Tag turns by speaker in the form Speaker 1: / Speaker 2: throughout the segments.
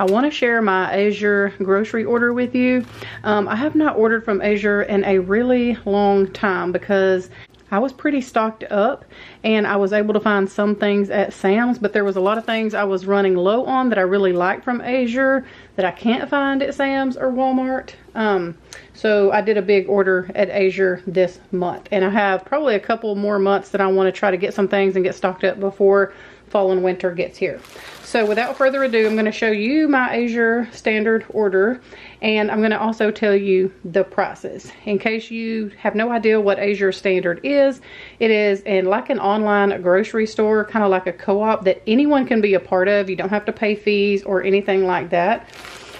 Speaker 1: I want to share my Azure grocery order with you. I have not ordered from Azure in a really long time because I was pretty stocked up and I was able to find some things at Sam's, but there was a lot of things I was running low on that I really like from Azure that I can't find at Sam's or Walmart. So I did a big order at Azure this month, and I have probably a couple more months that I want to try to get some things and get stocked up before fall and winter gets here. So without further ado, I'm going to show you my Azure standard order, and I'm going to also tell you the prices. In case you have no idea what Azure standard is, it is like an online grocery store, kind of like a co-op that anyone can be a part of. You don't have to pay fees or anything like that.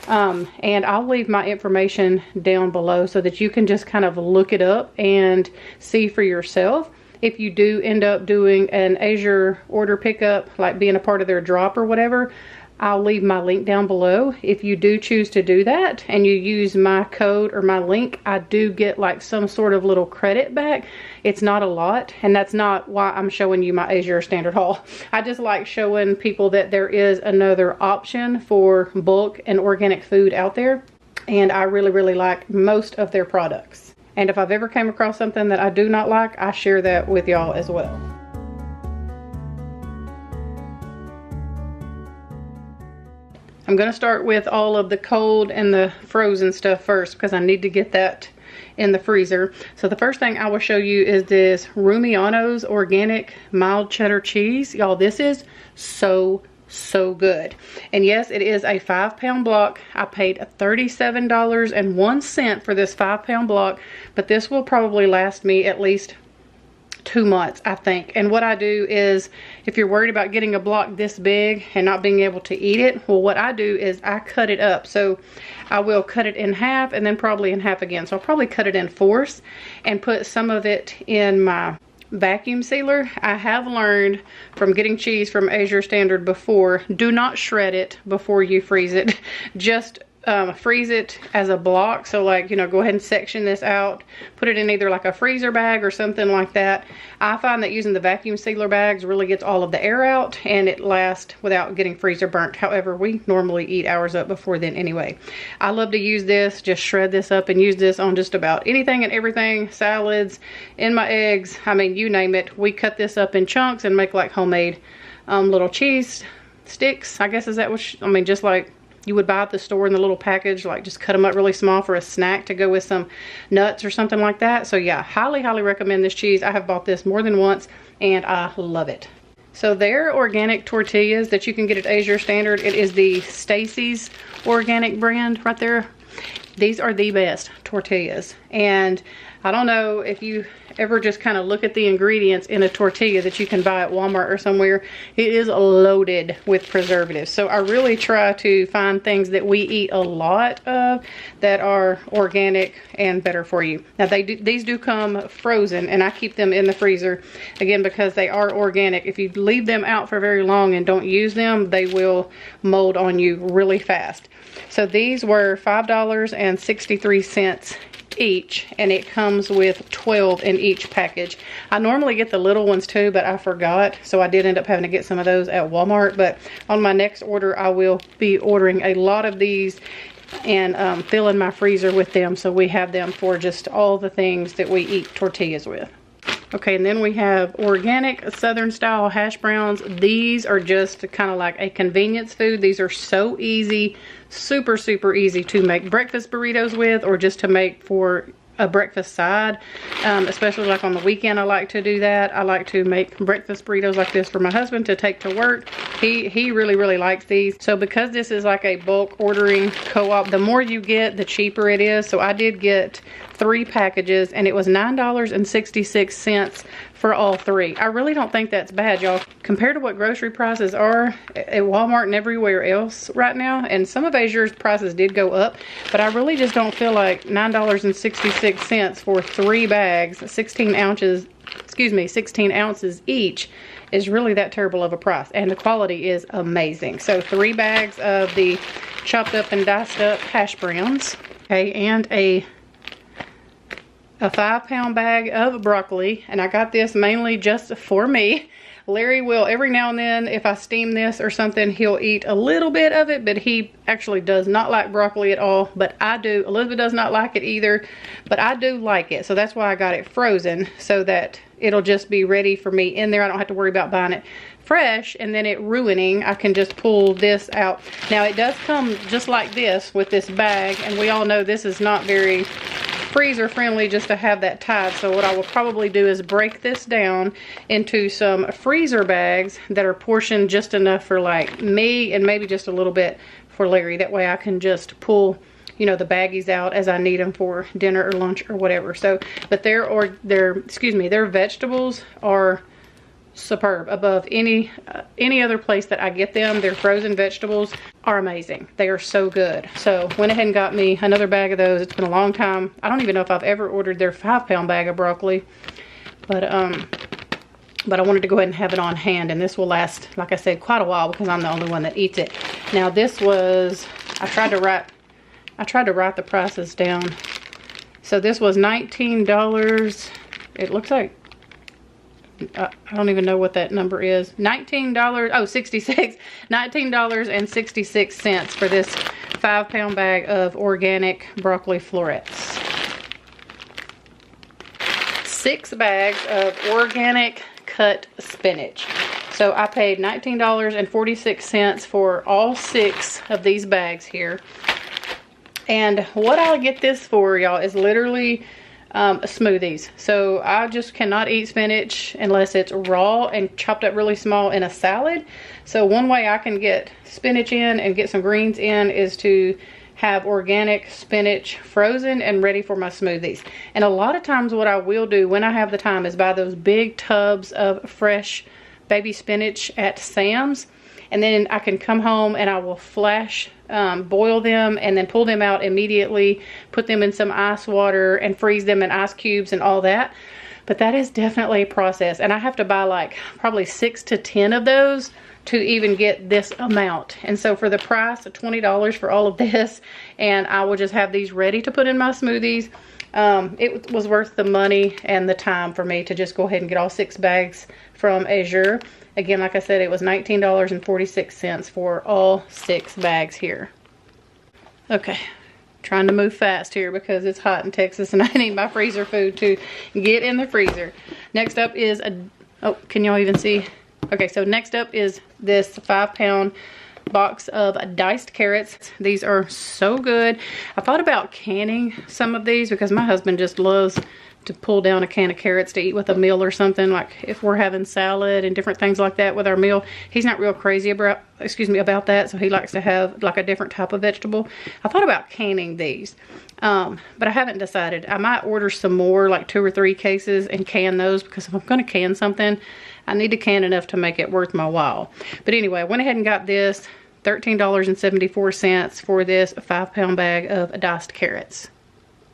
Speaker 1: And I'll leave my information down below so that you can just kind of look it up and see for yourself. If you do end up doing an Azure order pickup, like being a part of their drop or whatever, I'll leave my link down below. If you do choose to do that and you use my code or my link, I do get like some sort of little credit back. It's not a lot, and that's not why I'm showing you my Azure standard haul. I just like showing people that there is another option for bulk and organic food out there, and I really, really like most of their products. And if I've ever came across something that I do not like, I share that with y'all as well. I'm going to start with all of the cold and the frozen stuff first because I need to get that in the freezer. So the first thing I will show you is this Rumiano's organic mild cheddar cheese. Y'all, this is so good. And yes, it is a 5-pound block. I paid $37.01 for this 5-pound block, but this will probably last me at least 2 months, I think. And what I do is, if you're worried about getting a block this big and not being able to eat it, well, what I do is I cut it up. So I will cut it in half and then probably in half again. So I'll probably cut it in fourths and put some of it in my vacuum sealer. I have learned from getting cheese from Azure Standard before, do not shred it before you freeze it. Just freeze it as a block. So like, you know, go ahead and section this out, put it in either like a freezer bag or something like that. I find that using the vacuum sealer bags really gets all of the air out and it lasts without getting freezer burnt. However, we normally eat ours up before then anyway. I love to use this, just shred this up and use this on just about anything and everything, salads, in my eggs, I mean, you name it. We cut this up in chunks and make like homemade little cheese sticks, I guess. Is that what I mean, just like you would buy at the store in the little package, like just cut them up really small for a snack to go with some nuts or something like that. So yeah, highly recommend this cheese. I have bought this more than once and I love it. So their organic tortillas that you can get at Azure Standard, it is the Stacy's organic brand right there. These are the best tortillas, and I don't know if you ever just kind of look at the ingredients in a tortilla that you can buy at Walmart or somewhere. It is loaded with preservatives. So I really try to find things that we eat a lot of that are organic and better for you. Now these do come frozen, and I keep them in the freezer again because they are organic. If you leave them out for very long and don't use them, they will mold on you really fast. So these were $5.63 each, and it comes with 12 in each package. I normally get the little ones too, but I forgot, so I did end up having to get some of those at Walmart. But on my next order, I will be ordering a lot of these and filling my freezer with them, so we have them for just all the things that we eat tortillas with. Okay, and then we have organic Southern style hash browns. These are just kind of like a convenience food. These are so easy, super easy to make breakfast burritos with, or just to make for a breakfast side. Especially like on the weekend, I like to do that. I like to make breakfast burritos like this for my husband to take to work. He really likes these. So because this is like a bulk ordering co-op, the more you get, the cheaper it is. So I did get 3 packages, and it was $9.66 for all 3. I really don't think that's bad, y'all, compared to what grocery prices are at Walmart and everywhere else right now. And some of Azure's prices did go up, but I really just don't feel like $9.66 for 3 bags, 16 ounces each, is really that terrible of a price. And the quality is amazing. So 3 bags of the chopped up and diced up hash browns, okay, and a 5-pound bag of broccoli. And I got this mainly just for me. Larry will, every now and then, if I steam this or something, he'll eat a little bit of it, but he actually does not like broccoli at all. But I do. Elizabeth does not like it either, but I do like it. So that's why I got it frozen, so that it'll just be ready for me in there. I don't have to worry about buying it fresh and then it ruining. I can just pull this out. Now it does come just like this with this bag, and we all know this is not very freezer friendly just to have that tied. So what I will probably do is break this down into some freezer bags that are portioned just enough for like me and maybe just a little bit for Larry. That way I can just pull, you know, the baggies out as I need them for dinner or lunch or whatever. So, but their vegetables are superb above any other place that I get them. Their frozen vegetables are amazing. They are so good. So went ahead and got me another bag of those. It's been a long time. I don't even know if I've ever ordered their 5-pound bag of broccoli, but I wanted to go ahead and have it on hand, and this will last, like I said, quite a while because I'm the only one that eats it. Now this was, I tried to write the prices down. So this was $19. It looks like, I don't even know what that number is. $19, oh, 66. $19.66 for this 5-pound bag of organic broccoli florets. 6 bags of organic cut spinach. So I paid $19.46 for all 6 of these bags here. And what I'll get this for, y'all, is literally smoothies. So I just cannot eat spinach unless it's raw and chopped up really small in a salad. So one way I can get spinach in and get some greens in is to have organic spinach frozen and ready for my smoothies. And a lot of times what I will do when I have the time is buy those big tubs of fresh baby spinach at Sam's, and then I can come home and I will flash boil them and then pull them out immediately, put them in some ice water and freeze them in ice cubes and all that. But that is definitely a process, and I have to buy like probably 6 to 10 of those to even get this amount. And so for the price of $20 for all of this, and I will just have these ready to put in my smoothies, it was worth the money and the time for me to just go ahead and get all 6 bags from Azure. Again, like I said, it was $19.46 for all 6 bags here. Okay, trying to move fast here because it's hot in Texas and I need my freezer food to get in the freezer. Next up is oh, can y'all even see? Okay, so next up is this 5-pound box of diced carrots. These are so good. I thought about canning some of these because my husband just loves to pull down a can of carrots to eat with a meal or something. Like if we're having salad and different things like that with our meal, he's not real crazy about that, so he likes to have like a different type of vegetable. I thought about canning these, but I haven't decided. I might order some more, like 2 or 3 cases, and can those, because if I'm going to can something, I need to can enough to make it worth my while. But anyway, I went ahead and got this $13.74 for this 5-pound bag of diced carrots.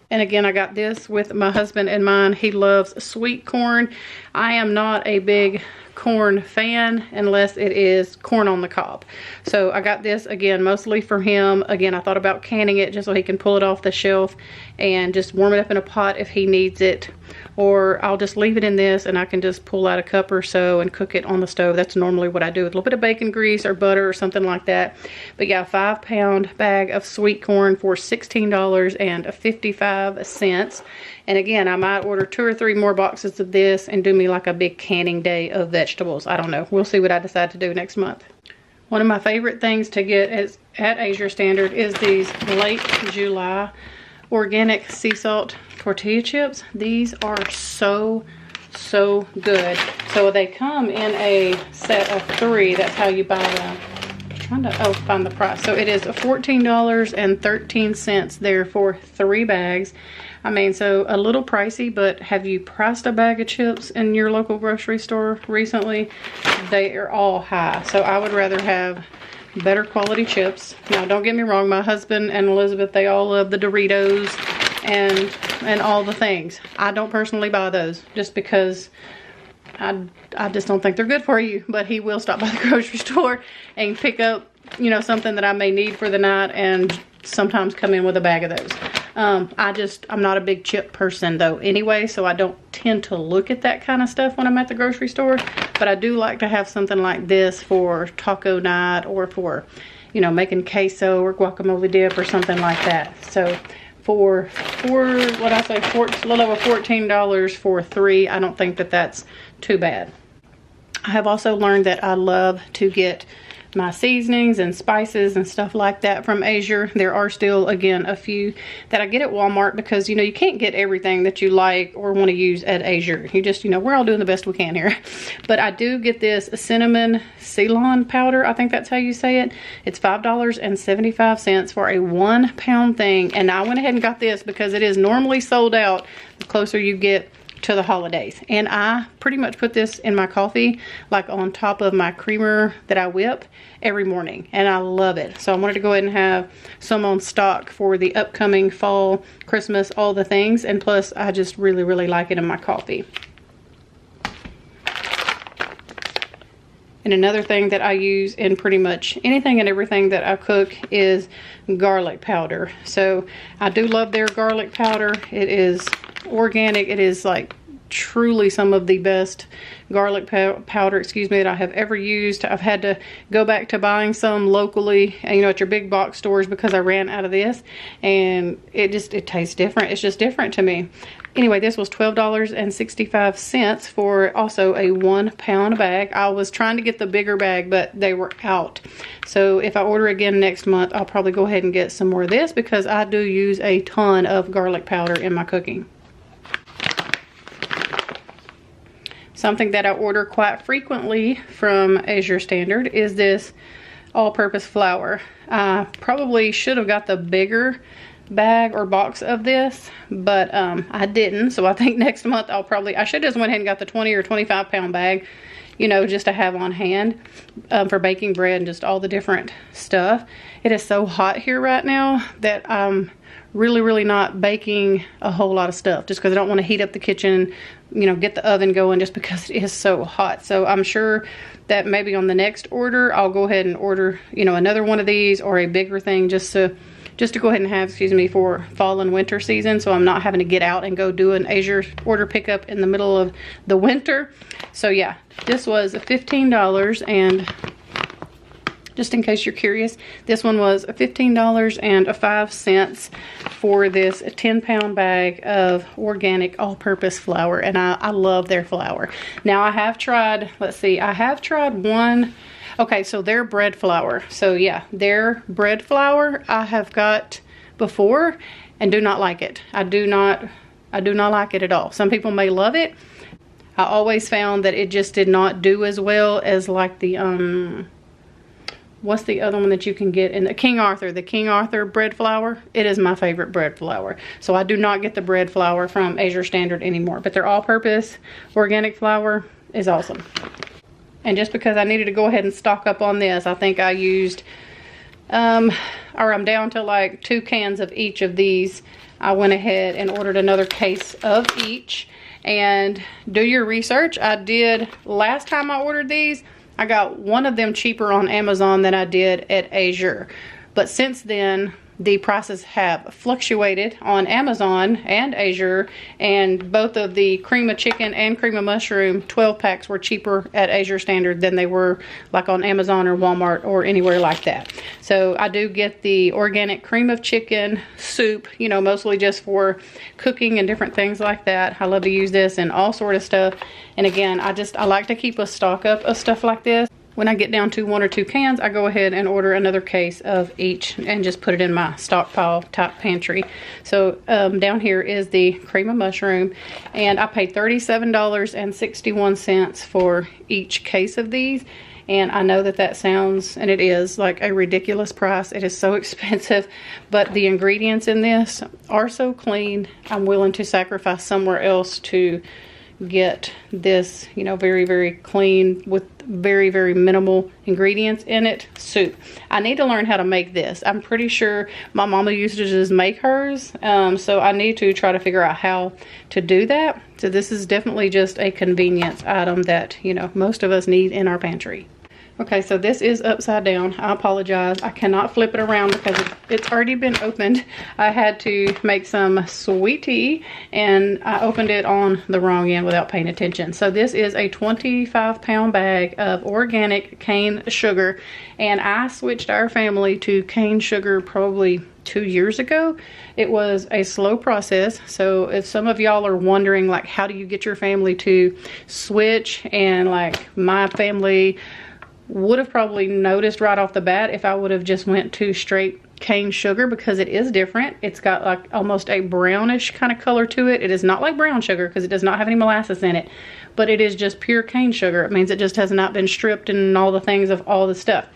Speaker 1: And again, I got this with my husband in mind. He loves sweet corn. I am not a big corn fan unless it is corn on the cob. So I got this again mostly for him. Again, I thought about canning it just so he can pull it off the shelf and just warm it up in a pot if he needs it. Or I'll just leave it in this and I can just pull out a cup or so and cook it on the stove. That's normally what I do with a little bit of bacon grease or butter or something like that. But yeah, 5-pound bag of sweet corn for $16.55. And again, I might order 2 or 3 more boxes of this and do me like a big canning day of vegetables. I don't know. We'll see what I decide to do next month. One of my favorite things to get at Azure Standard is these late July organic sea salt tortilla chips. These are so good. So they come in a set of 3. That's how you buy them. I'm trying to find the price. So it is $14.13 there for 3 bags. I mean, so a little pricey, but have you priced a bag of chips in your local grocery store recently? They are all high. So I would rather have better quality chips. Now, don't get me wrong, my husband and Elizabeth, they all love the Doritos and all the things. I don't personally buy those just because I just don't think they're good for you. But he will stop by the grocery store and pick up, you know, something that I may need for the night and sometimes come in with a bag of those. I'm not a big chip person though anyway, so I don't tend to look at that kind of stuff when I'm at the grocery store. But I do like to have something like this for taco night, or for, you know, making queso or guacamole dip or something like that. So for what I say, a little over $14 for 3, I don't think that that's too bad. I have also learned that I love to get my seasonings and spices and stuff like that from Azure. There are still, again, a few that I get at Walmart, because, you know, you can't get everything that you like or want to use at Azure. You just, you know, we're all doing the best we can here. But I do get this cinnamon Ceylon powder. I think that's how you say it. It's $5.75 for a 1 pound thing. And I went ahead and got this because it is normally sold out the closer you get to the holidays. And I pretty much put this in my coffee, like on top of my creamer that I whip every morning, and I love it. So I wanted to go ahead and have some on stock for the upcoming fall, Christmas, all the things. And plus, I just really, really like it in my coffee. And another thing that I use in pretty much anything and everything that I cook is garlic powder. So I do love their garlic powder. It is organic. It is like truly some of the best garlic powder, that I have ever used. I've had to go back to buying some locally, you know, at your big box stores, because I ran out of this, and it tastes different. It's just different to me. Anyway, this was $12.65 for also a 1 pound bag. I was trying to get the bigger bag, but they were out. So if I order again next month, I'll probably go ahead and get some more of this, because I do use a ton of garlic powder in my cooking. Something that I order quite frequently from Azure Standard is this all-purpose flour. I probably should have got the bigger bag or box of this, but I didn't. So I think next month I should just went ahead and got the 20 or 25 pound bag, you know, just to have on hand for baking bread and just all the different stuff. It is so hot here right now that I'm really not baking a whole lot of stuff, just because I don't want to heat up the kitchen, you know, get the oven going, just because it is so hot. So I'm sure that maybe on the next order I'll go ahead and order, you know, another one of these, or a bigger thing, just to go ahead and have, for fall and winter season, so I'm not having to get out and go do an Azure order pickup in the middle of the winter. So yeah, this was $15, and just in case you're curious, this one was $15.05 for this 10 pound bag of organic all-purpose flour. And I love their flour. Now I have tried, one. Okay, so their bread flour. So yeah, their bread flour I have got before and do not like it. I do not like it at all. Some people may love it. I always found that it just did not do as well as like the what's the other one that you can get in the King Arthur bread flour. It is my favorite bread flour. So I do not get the bread flour from Azure Standard anymore, but their all-purpose organic flour is awesome. And just because I needed to go ahead and stock up on this, I think I used I'm down to like 2 cans of each of these. I went ahead and ordered another case of each. And do your research. I did last time I ordered these. I got one of them cheaper on Amazon than I did at Azure. But since then, the prices have fluctuated on Amazon and Azure, and both of the cream of chicken and cream of mushroom 12 packs were cheaper at Azure Standard than they were like on Amazon or Walmart or anywhere like that. So I do get the organic cream of chicken soup, you know, mostly just for cooking and different things like that. I love to use this and all sort of stuff. And again, I like to keep a stock up of stuff like this. When I get down to 1 or 2 cans, I go ahead and order another case of each and just put it in my stockpile type pantry. So down here is the cream of mushroom, and I paid $37.61 for each case of these. And I know that sounds, and it is, like a ridiculous price. It is so expensive, but the ingredients in this are so clean. I'm willing to sacrifice somewhere else to get this, you know, very clean with very minimal ingredients in it soup. I need to learn how to make this. I'm pretty sure my mama used to just make hers, so I need to try to figure out how to do that. So this is definitely just a convenience item that, you know, most of us need in our pantry. Okay, so this is upside down. I apologize. I cannot flip it around because it's already been opened. I had to make some sweet tea and I opened it on the wrong end without paying attention. So this is a 25-pound bag of organic cane sugar, and I switched our family to cane sugar probably 2 years ago. It was a slow process. So if some of y'all are wondering, like, how do you get your family to switch, and like my family would have probably noticed right off the bat if I would have just went to straight cane sugar, because it is different. It's got like almost a brownish kind of color to it. It is not like brown sugar because it does not have any molasses in it, but it is just pure cane sugar. It means it just has not been stripped and all the things of all the stuff.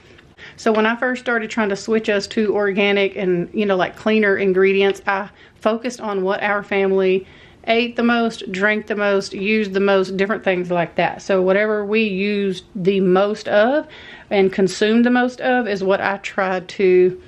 Speaker 1: So when I first started trying to switch us to organic and, you know, like cleaner ingredients, I focused on what our family ate the most, drank the most, used the most, different things like that. So whatever we used the most of and consumed the most of is what I tried to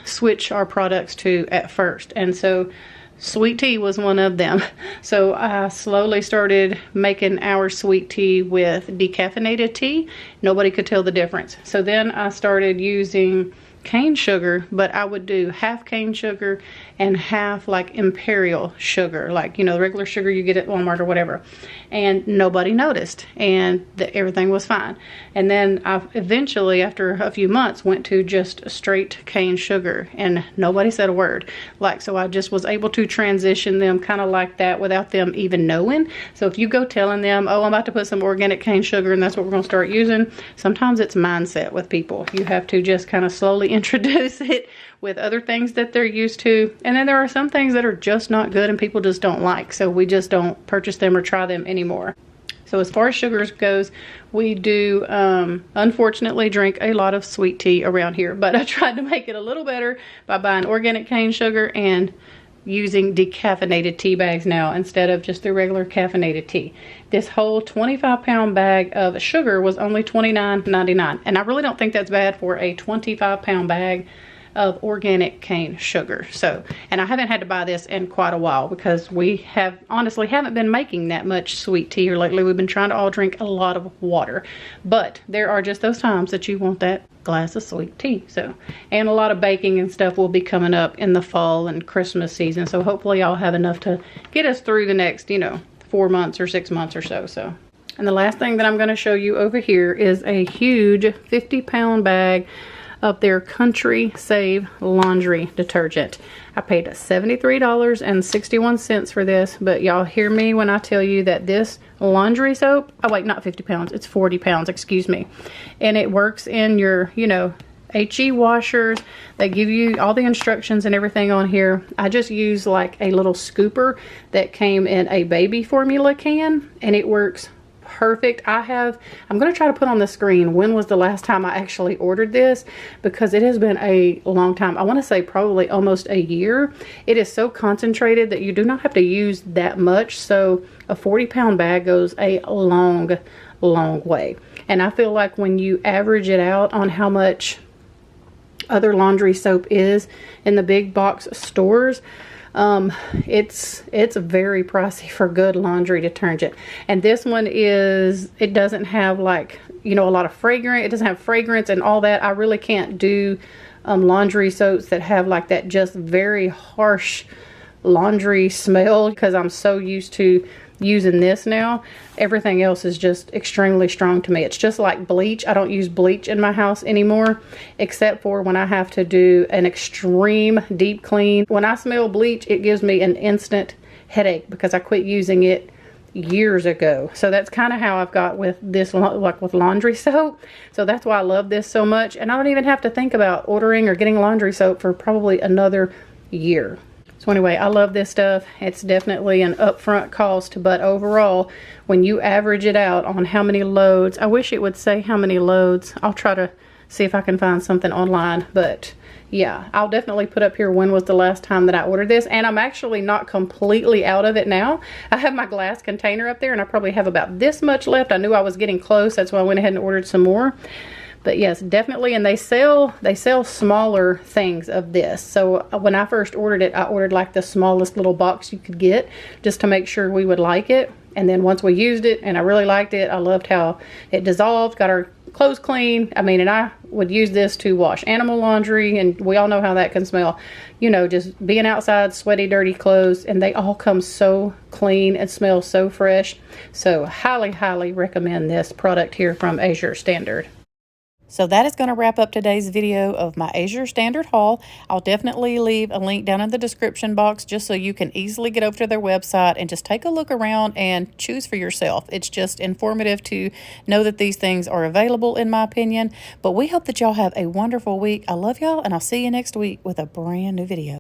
Speaker 1: switch our products to at first. And so sweet tea was one of them. So I slowly started making our sweet tea with decaffeinated tea. Nobody could tell the difference. So then I started using cane sugar, but I would do half cane sugar and half like imperial sugar, like, you know, the regular sugar you get at Walmart or whatever. And nobody noticed, and everything was fine. And then I eventually, after a few months, went to just straight cane sugar, and nobody said a word. Like, so I just was able to transition them kind of like that without them even knowing. So if you go telling them, oh, I'm about to put some organic cane sugar and that's what we're going to start using, sometimes it's mindset with people. You have to just kind of slowly introduce it with other things that they're used to. And then there are some things that are just not good and people just don't like. So we just don't purchase them or try them anymore. So as far as sugars goes, we do unfortunately drink a lot of sweet tea around here. But I tried to make it a little better by buying organic cane sugar and using decaffeinated tea bags now instead of just the regular caffeinated tea. This whole 25-pound bag of sugar was only $29.99. And I really don't think that's bad for a 25-pound bag of organic cane sugar. So, and I haven't had to buy this in quite a while because we have honestly haven't been making that much sweet tea here lately. We've been trying to all drink a lot of water, but there are just those times that you want that glass of sweet tea. So, and a lot of baking and stuff will be coming up in the fall and Christmas season. So hopefully I'll have enough to get us through the next, you know, 4 months or 6 months or so. So, and the last thing that I'm going to show you over here is a huge 50-pound bag of their Country Save laundry detergent. I paid $73.61 for this, but y'all hear me when I tell you that this laundry soap, oh wait, not 50 pounds, it's 40 pounds, excuse me. And it works in your, you know, HE washers. They give you all the instructions and everything on here. I just use like a little scooper that came in a baby formula can, and it works perfect. I'm going to try to put on the screen when was the last time I actually ordered this, because it has been a long time. I want to say probably almost a year. It is so concentrated that you do not have to use that much. So a 40-pound bag goes a long way. And I feel like when you average it out on how much other laundry soap is in the big box stores, it's very pricey for good laundry detergent. And this one it doesn't have like, you know, a lot of fragrance. It doesn't have fragrance and all that. I really can't do laundry soaps that have like that just very harsh laundry smell, because I'm so used to using this now. Everything else is just extremely strong to me. It's just like bleach. I don't use bleach in my house anymore, except for when I have to do an extreme deep clean. When I smell bleach, it gives me an instant headache because I quit using it years ago. So that's kind of how I've got with this, like with laundry soap. So that's why I love this so much. And I don't even have to think about ordering or getting laundry soap for probably another year. So anyway, I love this stuff. It's definitely an upfront cost, but overall, when you average it out on how many loads, I wish it would say how many loads. I'll try to see if I can find something online, but yeah, I'll definitely put up here when was the last time that I ordered this. And I'm actually not completely out of it now. I have my glass container up there and I probably have about this much left. I knew I was getting close. That's why I went ahead and ordered some more. But yes, definitely, and they sell smaller things of this. So when I first ordered it, I ordered like the smallest little box you could get just to make sure we would like it. And then once we used it and I really liked it, I loved how it dissolved, got our clothes clean. I mean, and I would use this to wash animal laundry, and we all know how that can smell. You know, just being outside, sweaty, dirty clothes, and they all come so clean and smell so fresh. So highly, highly recommend this product here from Azure Standard. So that is going to wrap up today's video of my Azure Standard haul. I'll definitely leave a link down in the description box just so you can easily get over to their website and just take a look around and choose for yourself. It's just informative to know that these things are available, in my opinion. But we hope that y'all have a wonderful week. I love y'all, and I'll see you next week with a brand new video.